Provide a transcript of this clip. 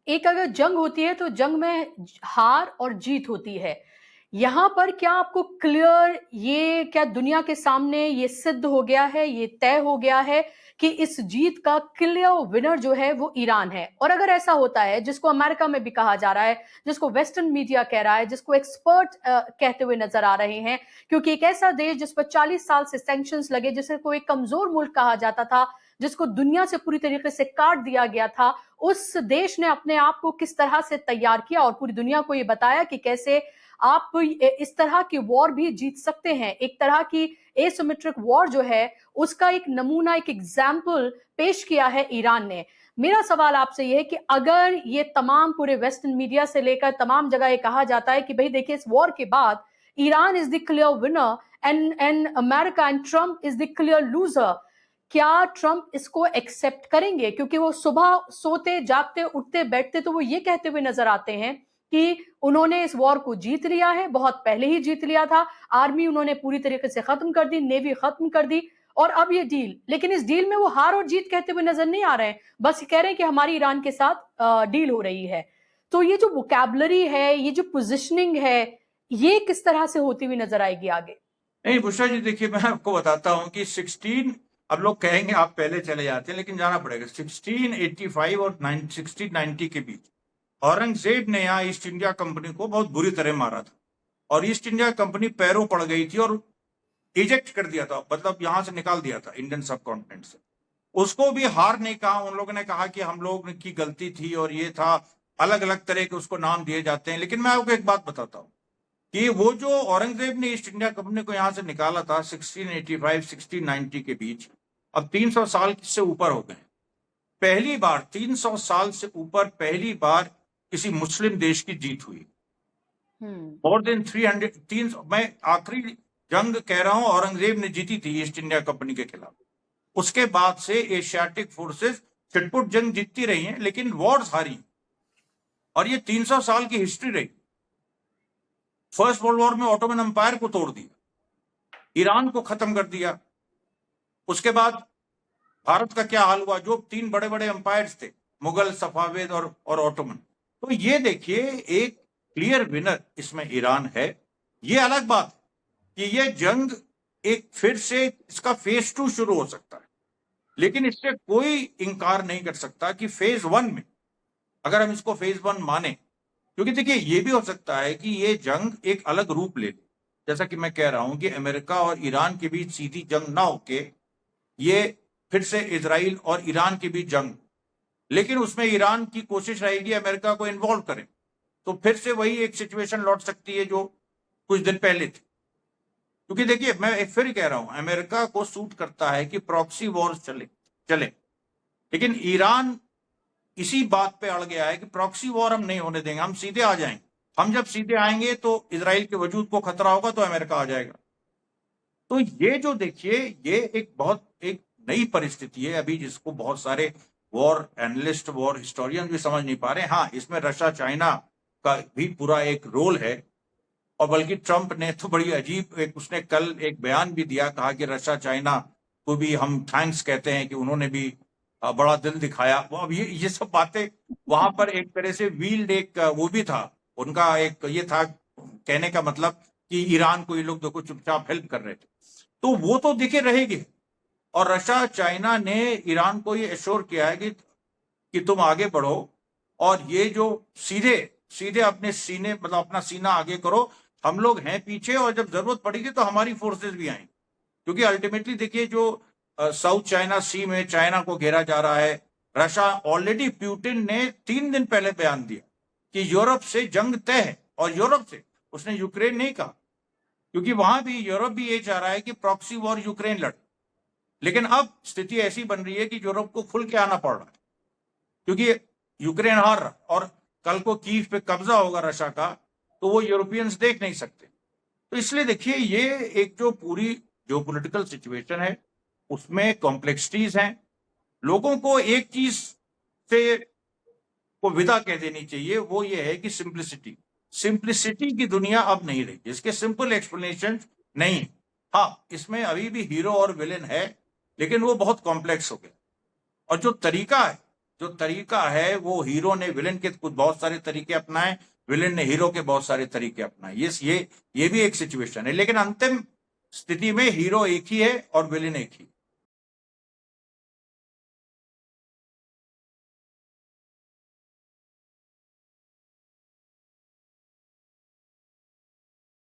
एक अगर जंग होती है तो जंग में हार और जीत होती है। यहाँ पर क्या आपको क्लियर ये क्या दुनिया के सामने ये सिद्ध हो गया है, ये तय हो गया है कि इस जीत का क्लियर विनर जो है वो ईरान है? और अगर ऐसा होता है, जिसको अमेरिका में भी कहा जा रहा है, जिसको वेस्टर्न मीडिया कह रहा है, जिसको एक्सपर्ट कहते हुए नजर आ रहे हैं, क्योंकि एक ऐसा देश जिस पर 40 साल से सैंक्शंस लगे, जिसे कोई कमजोर मुल्क कहा जाता था, जिसको दुनिया से पूरी तरीके से काट दिया गया था, उस देश ने अपने आप को किस तरह से तैयार किया और पूरी दुनिया को ये बताया कि कैसे आप इस तरह की वॉर भी जीत सकते हैं। एक तरह की एसिमेट्रिक वॉर जो है उसका एक नमूना, एक एग्जाम्पल पेश किया है ईरान ने। मेरा सवाल आपसे यह है कि अगर ये तमाम पूरे वेस्टर्न मीडिया से लेकर तमाम जगह ये कहा जाता है कि भाई देखिए इस वॉर के बाद Iran is the clear winner and America and Trump is the clear loser, क्या ट्रंप इसको एक्सेप्ट करेंगे? क्योंकि वो सुबह सोते जागते उठते बैठते तो वो ये कहते हुए नजर आते हैं कि उन्होंने इस वॉर को जीत लिया है, बहुत पहले ही जीत लिया था, आर्मी उन्होंने पूरी तरीके से खत्म कर दी, नेवी खत्म कर दी, और अब ये डील, लेकिन इस डील में वो हार और जीत कहते हुए नजर नहीं आ रहे हैं, बस ये कह रहे हैं कि हमारी ईरान के साथ डील हो रही है। तो ये जो वोकैबुलरी है, ये जो पोजिशनिंग है, ये किस तरह से होती हुई नजर आएगी आगे? नहीं बुशरा जी, देखिए मैं आपको बताता हूं कि 16, अब लोग कहेंगे आप पहले चले जाते हैं, लेकिन जाना पड़ेगा। 1685 और 1690 के बीच औरंगजेब ने यहाँ ईस्ट इंडिया कंपनी को बहुत बुरी तरह मारा था, और ईस्ट इंडिया कंपनी पैरों पड़ गई थी और इजेक्ट कर दिया था, मतलब यहां से निकाल दिया था इंडियन सब कॉन्टिनेंट से। उसको भी हार नहीं कहा, उन लोगों ने कहा कि हम लोग की गलती थी और ये था, अलग अलग तरह के उसको नाम दिए जाते हैं। लेकिन मैं आपको एक बात बताता हूँ कि वो जो औरंगजेब ने ईस्ट इंडिया कंपनी को यहां से निकाला था 1685 1690 के बीच, अब 300 साल से ऊपर हो गए। पहली बार 300 साल से ऊपर पहली बार किसी मुस्लिम देश की जीत हुई। मोर देन 300, मैं आखिरी जंग कह रहा हूं औरंगजेब ने जीती थी ईस्ट इंडिया कंपनी के खिलाफ। उसके बाद से एशियाटिक फोर्सेस छिटपुट जंग जीतती रही हैं, लेकिन वॉर्स हारी, और ये 300 साल की हिस्ट्री रही। फर्स्ट वर्ल्ड वॉर में ऑटोमन एम्पायर को तोड़ दिया, ईरान को खत्म कर दिया। उसके बाद भारत का क्या हाल हुआ, जो 3 बड़े बड़े एम्पायर्स थे, मुगल, सफाविद और ऑटोमन। तो ये देखिए एक क्लियर विनर इसमें ईरान है। ये अलग बात है कि ये जंग एक फिर से इसका फेज 2 शुरू हो सकता है, लेकिन इससे कोई इंकार नहीं कर सकता कि फेज 1 में, अगर हम इसको फेज 1 माने, क्योंकि देखिए ये भी हो सकता है कि ये जंग एक अलग रूप ले ले, जैसा कि मैं कह रहा हूं कि अमेरिका और ईरान के बीच सीधी जंग ना होके ये फिर से इजराइल और ईरान के बीच जंग, लेकिन उसमें ईरान की कोशिश रहेगी अमेरिका को इन्वॉल्व करें, तो फिर से वही एक सिचुएशन लौट सकती है जो कुछ दिन पहले थी। क्योंकि देखिए मैं एक फिर कह रहा हूं, अमेरिका को सूट करता है कि प्रॉक्सी वॉर चले, लेकिन ईरान इसी बात पे अड़ गया है कि प्रॉक्सी वॉर हम नहीं होने देंगे, हम सीधे आ जाएंगे। हम जब सीधे आएंगे तो इजराइल के वजूद को खतरा होगा, तो अमेरिका आ जाएगा। तो ये जो देखिए ये एक बहुत एक नई परिस्थिति है अभी, जिसको बहुत सारे वॉर एनालिस्ट, वॉर हिस्टोरियन भी समझ नहीं पा रहे। हाँ, इसमें रशिया चाइना का भी पूरा एक रोल है, और बल्कि ट्रंप ने तो बड़ी अजीब उसने कल एक बयान भी दिया, कहा कि रशिया चाइना को भी हम थैंक्स कहते हैं कि उन्होंने भी बड़ा दिल दिखाया। वो अब ये सब बातें वहां पर एक तरह से व्हील्ड एक वो भी था, उनका एक ये था कहने का मतलब कि ईरान को ये लोग देखो चुपचाप हेल्प कर रहे थे। तो वो तो देखिए रहेगी, और रशिया चाइना ने ईरान को ये एश्योर किया है कि तुम आगे बढ़ो, और ये जो सीधे सीधे अपने सीने, मतलब अपना सीना आगे करो, हम लोग हैं पीछे, और जब जरूरत पड़ेगी तो हमारी फोर्सेस भी आएंगी। क्योंकि अल्टीमेटली देखिए जो साउथ चाइना सी में चाइना को घेरा जा रहा है, रशिया ऑलरेडी प्यूटिन ने 3 दिन पहले बयान दिया कि यूरोप से जंग तय है, और यूरोप से, उसने यूक्रेन नहीं कहा, क्योंकि वहां भी यूरोप भी ये चाह रहा है कि प्रॉक्सी वॉर यूक्रेन लड़े। लेकिन अब स्थिति ऐसी बन रही है कि यूरोप को खुल के आना पड़ रहा है, क्योंकि यूक्रेन हार रहा, और कल को कीव पे कब्जा होगा रशिया का, तो वो यूरोपियंस देख नहीं सकते। तो इसलिए देखिए ये एक जो पूरी जो पॉलिटिकल सिचुएशन है उसमें कॉम्प्लेक्सिटीज हैं। लोगों को एक चीज से को विदा कह देनी चाहिए, वो ये है कि सिंप्लिसिटी की दुनिया अब नहीं रही, इसके सिंपल एक्सप्लेनेशन नहीं। हाँ, इसमें अभी भी हीरो और विलेन है, लेकिन वो बहुत कॉम्प्लेक्स हो गया, और जो तरीका है जो तरीका है वो हीरो ने विलेन के कुछ बहुत सारे तरीके अपनाए, विलेन ने हीरो के बहुत सारे तरीके अपनाए। ये भी एक सिचुएशन है, लेकिन अंतिम स्थिति में हीरो एक ही है और विलेन एक ही।